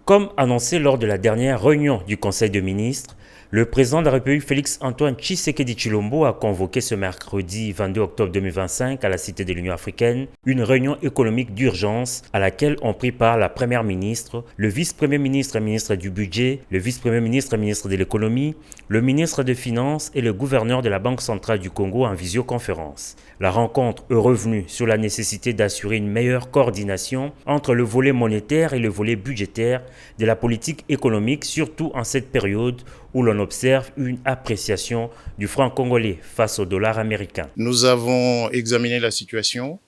Comme annoncé lors de la dernière réunion du Conseil des ministres, le président de la République Félix-Antoine Tshisekedi Tshilombo a convoqué ce mercredi 22 octobre 2025 à la Cité de l'Union africaine une réunion économique d'urgence à laquelle ont pris part la première ministre, le vice-premier ministre et ministre du budget, le vice-premier ministre et ministre de l'économie, le ministre des Finances et le gouverneur de la Banque centrale du Congo en visioconférence. La rencontre est revenue sur la nécessité d'assurer une meilleure coordination entre le volet monétaire et le volet budgétaire de la politique économique, surtout en cette période où l'on observe une appréciation du franc congolais face au dollar américain. Nous avons examiné la situation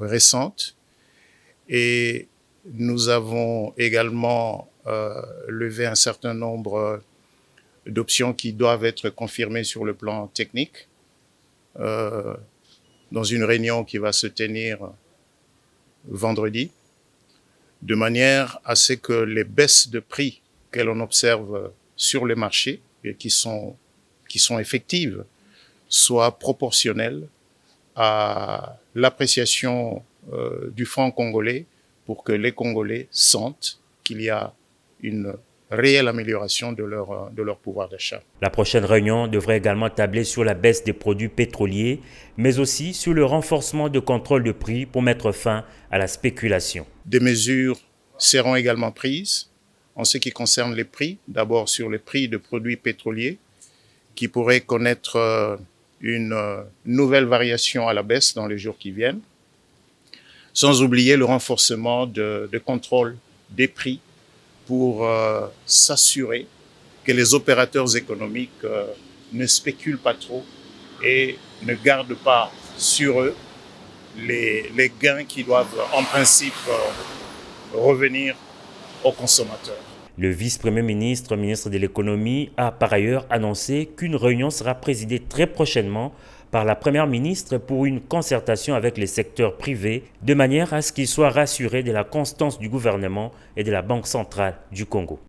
récente, et nous avons également levé un certain nombre d'options qui doivent être confirmées sur le plan technique dans une réunion qui va se tenir vendredi, de manière à ce que les baisses de prix que l'on observe sur le marché et qui sont effectives soient proportionnelles à l'appréciation du franc congolais, pour que les Congolais sentent qu'il y a une réelle amélioration de leur pouvoir d'achat. La prochaine réunion devrait également tabler sur la baisse des produits pétroliers, mais aussi sur le renforcement de contrôle de prix pour mettre fin à la spéculation. Des mesures seront également prises en ce qui concerne les prix, d'abord sur les prix de produits pétroliers, qui pourraient connaître une nouvelle variation à la baisse dans les jours qui viennent, sans oublier le renforcement de contrôle des prix pour s'assurer que les opérateurs économiques ne spéculent pas trop et ne gardent pas sur eux les gains qui doivent en principe revenir aux consommateurs. Le vice-premier ministre, ministre de l'économie, a par ailleurs annoncé qu'une réunion sera présidée très prochainement par la première ministre pour une concertation avec les secteurs privés, de manière à ce qu'ils soient rassurés de la constance du gouvernement et de la Banque centrale du Congo.